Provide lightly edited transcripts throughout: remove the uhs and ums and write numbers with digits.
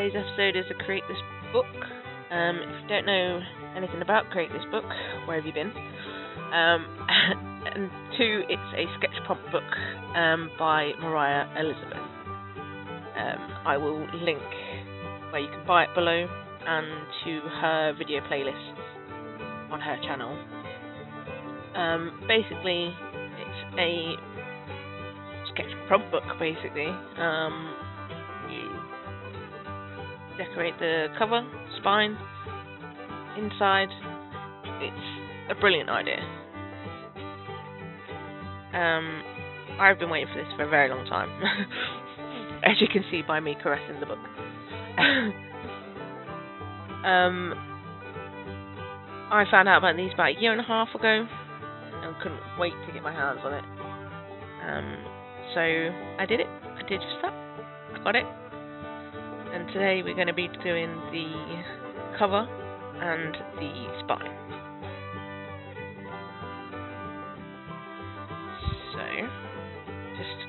today's episode is a Create This Book. If you don't know anything about Create This Book, where have you been? And two, it's a sketch prompt book by Mariah Elizabeth. I will link where you can buy it below and to her video playlists on her channel. Basically, it's a sketch prompt book, basically. You decorate the cover, spine, inside. It's a brilliant idea. I've been waiting for this for a very long time, as you can see by me caressing the book. I found out about these about a year and a half ago, and couldn't wait to get my hands on it. So I did it. I did just that. I got it. And today we're going to be doing the cover and the spine. So, just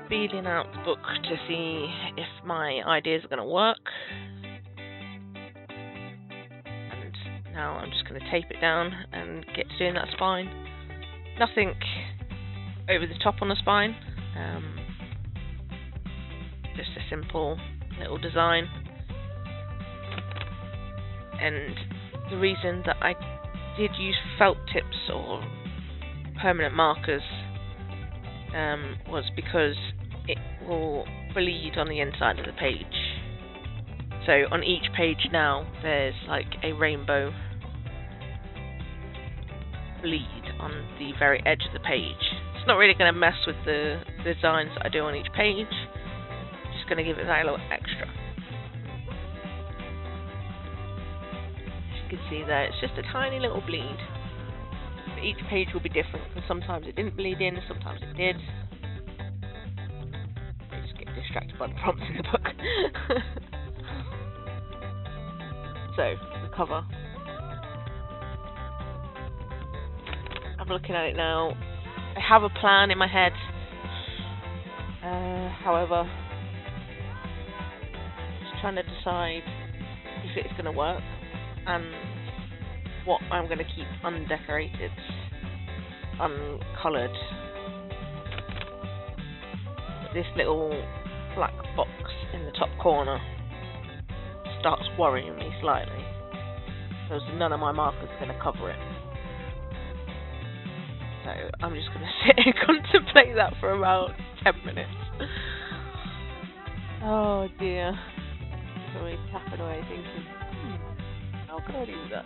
feeling out the book to see if my ideas are going to work. And now I'm just going to tape it down and get to doing that spine. Nothing over the top on the spine. Just a simple little design. And the reason that I did use felt tips or permanent markers was because it will bleed on the inside of the page. So on each page now there's like a rainbow bleed on the very edge of the page. It's not really going to mess with the designs that I do on each page. Just going to give it that little extra. As you can see there, it's just a tiny little bleed. But each page will be different, because sometimes it didn't bleed in, sometimes it did. I just get distracted by the prompts in the book. So, the cover. I'm looking at it now. I have a plan in my head. However, just trying to decide if it's going to work and what I'm going to keep undecorated, uncoloured. This little black box in the top corner starts worrying me slightly, because none of my markers are going to cover it. So I'm just going to sit and contemplate that for about 10 minutes. Oh dear. So we're tapping away thinking, how can I do that?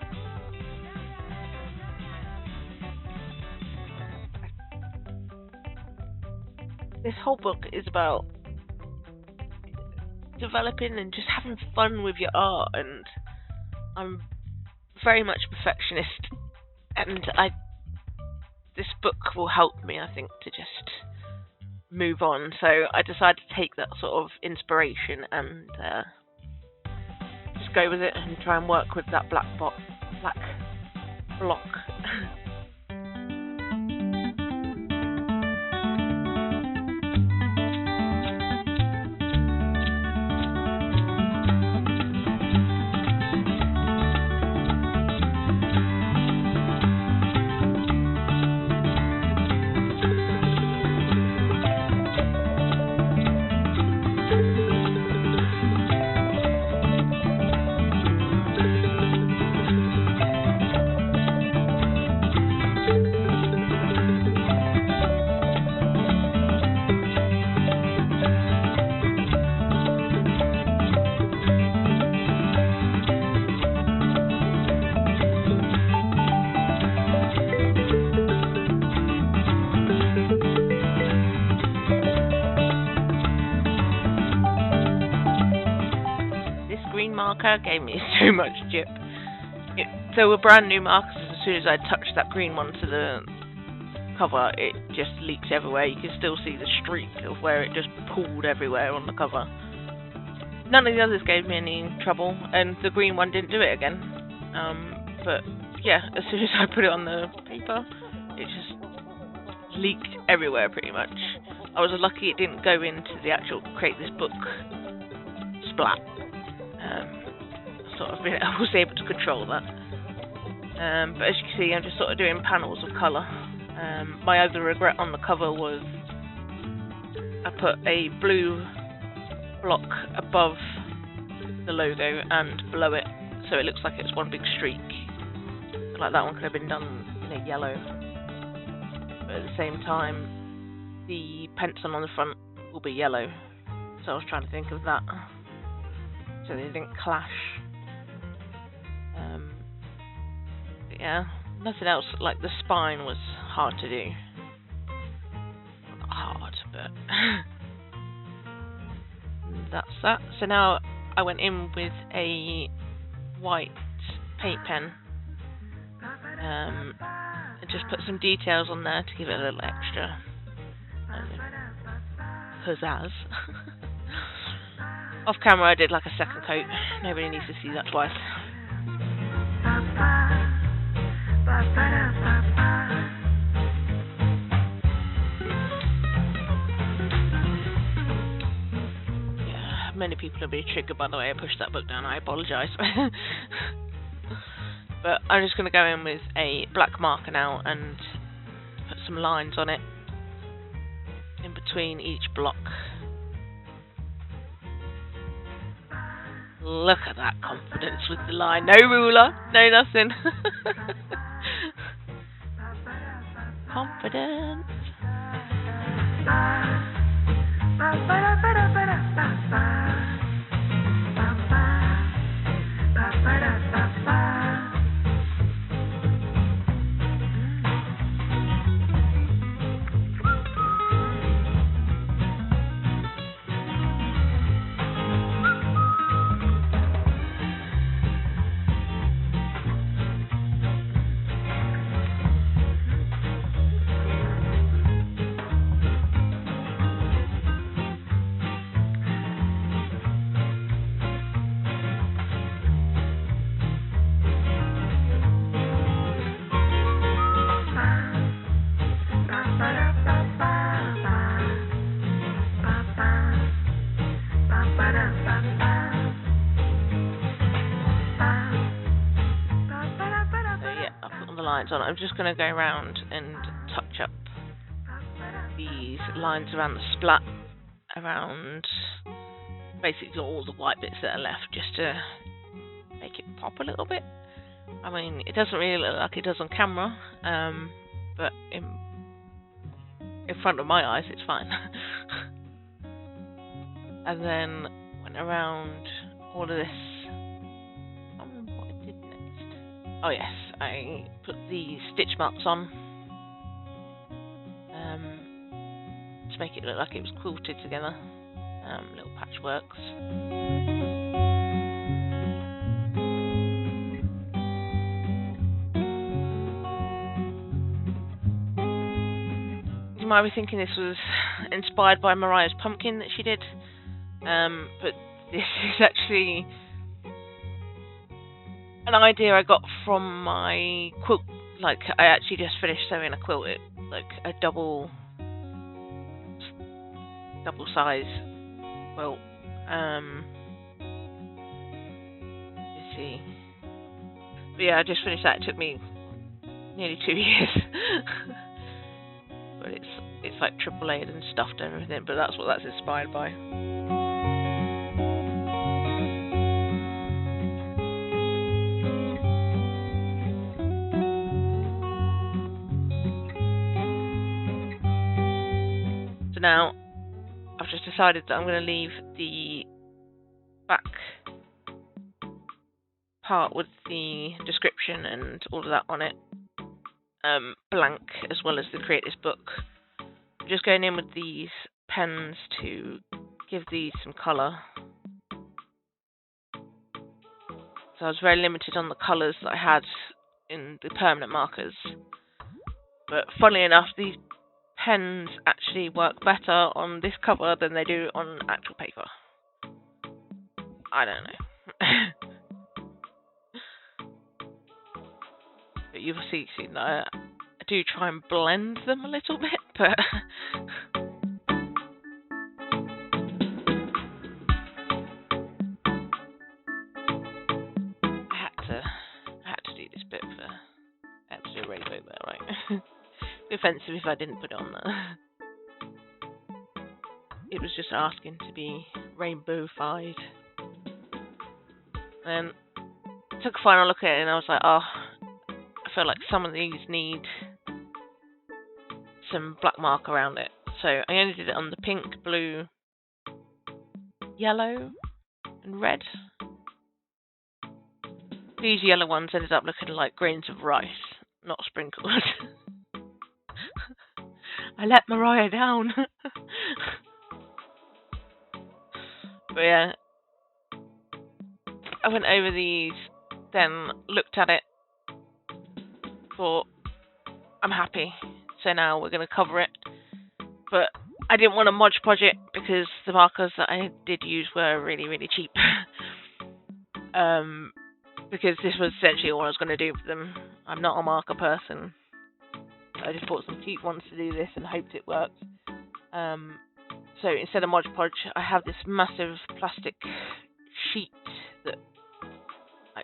This whole book is about developing and just having fun with your art, and I'm very much a perfectionist, and this book will help me, I think, to just move on. So I decided to take that sort of inspiration and just go with it and try and work with that black block. Marker gave me so much jip. There were brand new markers. As soon as I touched that green one to the cover, it just leaks everywhere. You can still see the streak of where it just pooled everywhere on the cover. None of the others gave me any trouble, and the green one didn't do it again. But yeah, as soon as I put it on the paper, it just leaked everywhere pretty much. I was lucky it didn't go into the actual Create This Book splat. Sort of I was able to control that. But as you can see, I'm just sort of doing panels of colour. My other regret on the cover was I put a blue block above the logo and below it, so it looks like it's one big streak. Like that one could have been done in a yellow. But at the same time, the pencil on the front will be yellow. So I was trying to think of that, so they didn't clash. But yeah, nothing else. Like the spine was hard to do. Not hard, but that's that. So now I went in with a white paint pen and just put some details on there to give it a little extra pizzazz. Off camera I did like a second coat. Nobody needs to see that twice. Yeah, many people will be triggered by the way I pushed that book down. I apologise. But I'm just going to go in with a black marker now and put some lines on it in between each block. Look at that confidence with the line. No ruler, no nothing. Confidence. Lines on. I'm just going to go around and touch up these lines around the splat, around basically all the white bits that are left, just to make it pop a little bit. I mean, it doesn't really look like it does on camera, but in front of my eyes it's fine. And then went around all of this. What I did next? Oh yes, I put the stitch marks on to make it look like it was quilted together, little patchworks. You might be thinking this was inspired by Mariah's pumpkin that she did, but this is actually an idea I got from my quilt. Like, I actually just finished sewing a quilt, like a double size quilt. Let's see. But yeah, I just finished that. It took me nearly 2 years. But it's like triple layered and stuffed and everything. But that's what that's inspired by. So now I've just decided that I'm going to leave the back part with the description and all of that on it blank, as well as the creator's book. I'm just going in with these pens to give these some colour. So I was very limited on the colours that I had in the permanent markers. But funnily enough, these pens actually work better on this cover than they do on actual paper. I don't know. But you'll see that I do try and blend them a little bit, but offensive if I didn't put it on there. It was just asking to be rainbow-fied. Then took a final look at it and I was like, oh, I feel like some of these need some black mark around it. So I only did it on the pink, blue, yellow, and red. These yellow ones ended up looking like grains of rice, not sprinkled. I let Mariah down. But yeah, I went over these, then looked at it, thought, I'm happy. So now we're going to cover it. But I didn't want to Mod Podge it because the markers that I did use were really, really cheap. Because this was essentially all I was going to do with them. I'm not a marker person. I just bought some cheap ones to do this and hoped it worked. So instead of Mod Podge, I have this massive plastic sheet that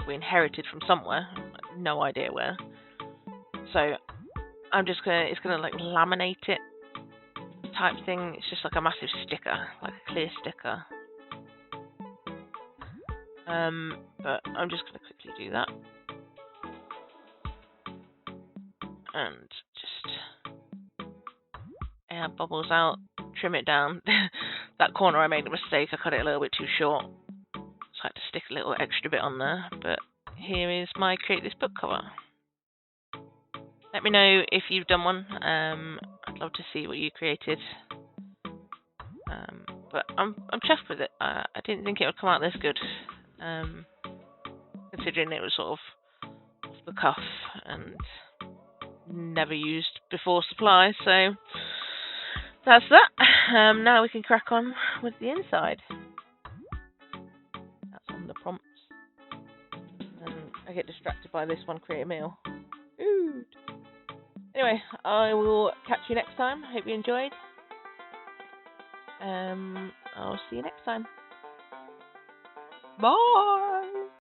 we inherited from somewhere. No idea where. So I'm just gonna, it's gonna like laminate it type thing. It's just like a massive sticker, like a clear sticker. But I'm just gonna quickly do that. And just air bubbles out, trim it down. That corner I made a mistake, I cut it a little bit too short. So I had to stick a little extra bit on there. But here is my Create This book cover. Let me know if you've done one. I'd love to see what you created. But I'm chuffed with it. I didn't think it would come out this good, considering it was sort of off the cuff and never used before supply. So that's that. Now we can crack on with the inside. That's on the prompts. And I get distracted by this one, create a meal. Food. Anyway, I will catch you next time. Hope you enjoyed. I'll see you next time. Bye!